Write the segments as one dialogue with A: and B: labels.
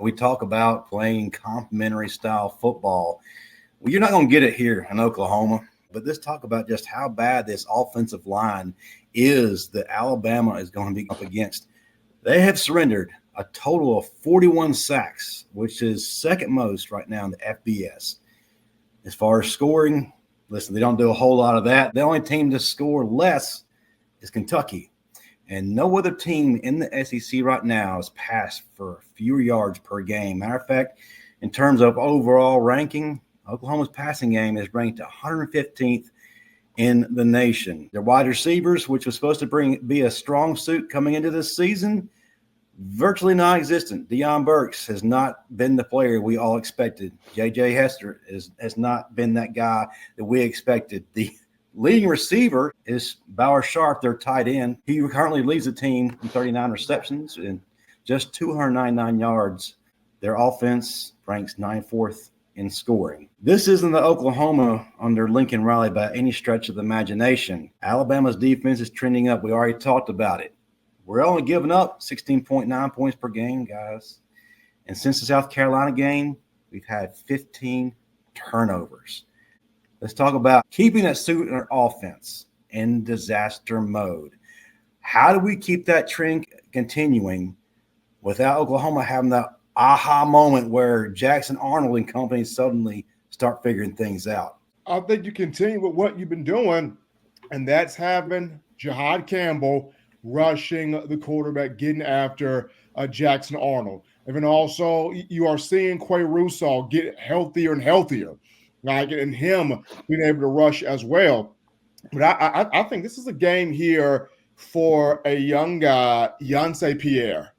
A: We talk about playing complementary style football. Well, you're not going to get it here in Oklahoma, but let's talk about just how bad this offensive line is that Alabama is going to be up against. They have surrendered a total of 41 sacks, which is second most right now in the FBS. As far as scoring, listen, they don't do a whole lot of that. The only team to score less is Kentucky. And no other team in the SEC right now has passed for fewer yards per game. Matter of fact, in terms of overall ranking, Oklahoma's passing game is ranked 115th in the nation. Their wide receivers, which was supposed to be a strong suit coming into this season, virtually non-existent. Deion Burks has not been the player we all expected. J.J. Hester has not been that guy that we expected. The leading receiver is Bauer Sharp, their tight end. He currently leads the team in 39 receptions and just 299 yards. Their offense ranks 94th in scoring. This isn't the Oklahoma under Lincoln Riley by any stretch of the imagination. Alabama's defense is trending up. We already talked about it. We're only giving up 16.9 points per game, guys. And since the South Carolina game, we've had 15 turnovers. Let's talk about keeping that suit in our offense in disaster mode. How do we keep that trend continuing without Oklahoma having that aha moment where Jackson Arnold and company suddenly start figuring things out?
B: I think you continue with what you've been doing, and that's having Jahad Campbell rushing the quarterback, getting after Jackson Arnold. And then also you are seeing Quay Russo get healthier and healthier, like, and him being able to rush as well. But I think this is a game here for a young guy, Yancey Pierre.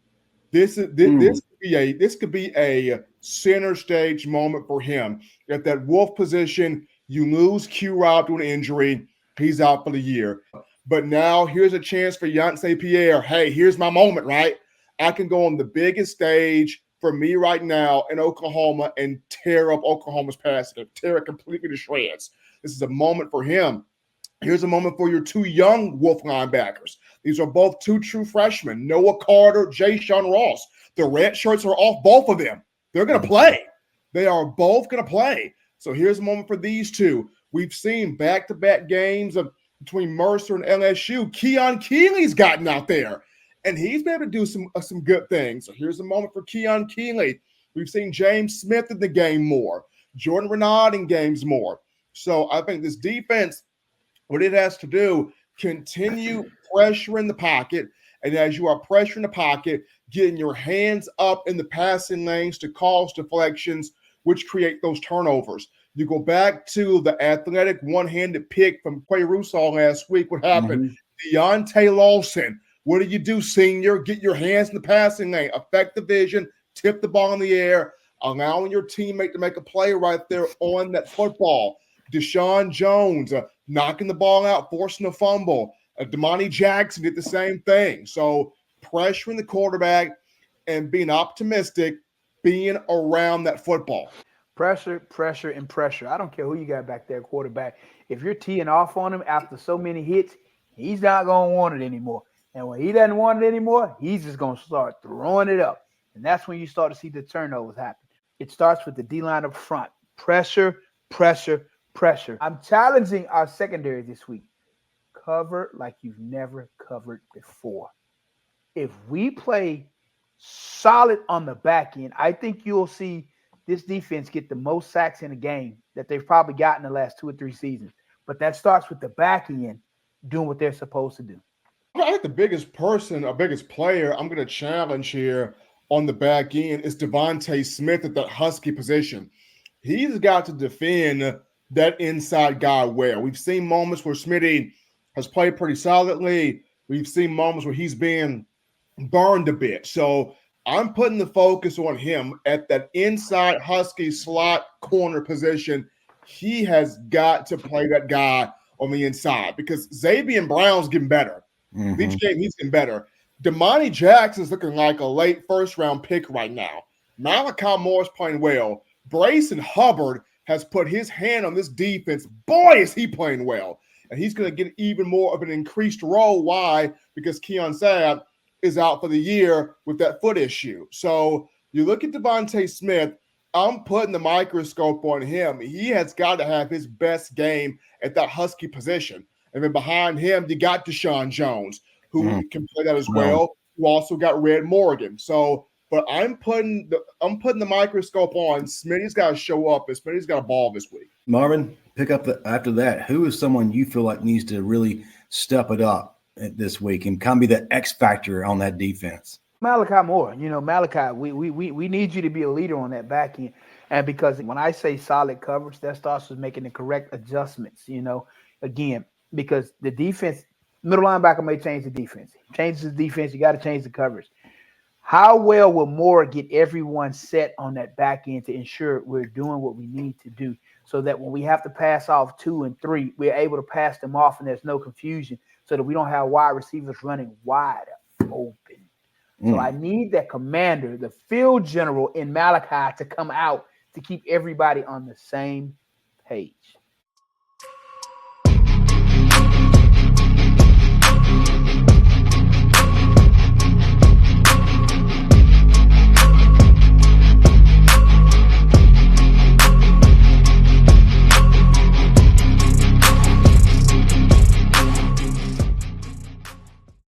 B: This could be a center stage moment for him. At that wolf position, you lose Q-Rob to an injury. He's out for the year. But now here's a chance for Yancey Pierre. Hey, here's my moment, right? I can go on the biggest stage for me right now in Oklahoma and tear up Oklahoma's passing, tear it completely to shreds. This is a moment for him. Here's a moment for your two young Wolf linebackers. These are both two true freshmen, Noah Carter, Jay Sean Ross. The red shirts are off both of them. They're going to play. They are both going to play. So here's a moment for these two. We've seen back-to-back games between Mercer and LSU. Keon Keeley's gotten out there, and he's been able to do some good things. So here's a moment for Keon Keeley. We've seen James Smith in the game more, Jordan Renaud in games more. So I think this defense, what it has to do, continue pressuring the pocket, and as you are pressuring the pocket, getting your hands up in the passing lanes to cause deflections, which create those turnovers. You go back to the athletic one-handed pick from Quay Russo last week. What happened? Deontay Lawson. What do you do, senior? Get your hands in the passing lane, affect the vision, tip the ball in the air, allowing your teammate to make a play right there on that football. Deshaun Jones knocking the ball out, forcing a fumble. Damani Jackson did the same thing. So pressuring the quarterback and being optimistic, being around that football.
C: Pressure, pressure, and pressure. I don't care who you got back there, quarterback. If you're teeing off on him after so many hits, he's not going to want it anymore. And when he doesn't want it anymore, he's just going to start throwing it up. And that's when you start to see the turnovers happen. It starts with the D-line up front. Pressure, pressure, pressure. I'm challenging our secondary this week. Cover like you've never covered before. If we play solid on the back end, I think you'll see this defense get the most sacks in a game that they've probably gotten the last 2 or 3 seasons. But that starts with the back end doing what they're supposed to do.
B: I think the biggest player I'm going to challenge here on the back end is Devontae Smith at that Husky position. He's got to defend that inside guy well. We've seen moments where Smitty has played pretty solidly. We've seen moments where he's been burned a bit. So I'm putting the focus on him at that inside Husky slot corner position. He has got to play that guy on the inside because Xavier Brown's getting better. Each game he's getting better. Damani Jackson's looking like a late first-round pick right now. Malachi Moore's playing well. Brayson Hubbard has put his hand on this defense. Boy, is he playing well. And he's going to get even more of an increased role. Why? Because Keon Sabb is out for the year with that foot issue. So You look at Devontae Smith, I'm putting the microscope on him. He has got to have his best game at that Husky position. And then behind him, you got Deshaun Jones, who can play that as well. You also got Red Morgan. So, but I'm putting the microscope on. Smitty's got to show up, and Smitty's got a ball this week.
A: Marvin, pick up after that. Who is someone you feel like needs to really step it up this week and kind of be the X factor on that defense?
C: Malachi Moore, Malachi, we need you to be a leader on that back end. And because when I say solid coverage, that starts with making the correct adjustments, again, because the defense, middle linebacker may change the defense. Changes the defense, you got to change the coverage. How well will Moore get everyone set on that back end to ensure we're doing what we need to do so that when we have to pass off 2 and 3, we're able to pass them off and there's no confusion so that we don't have wide receivers running wide open. So I need that commander, the field general in Malachi, to come out to keep everybody on the same page.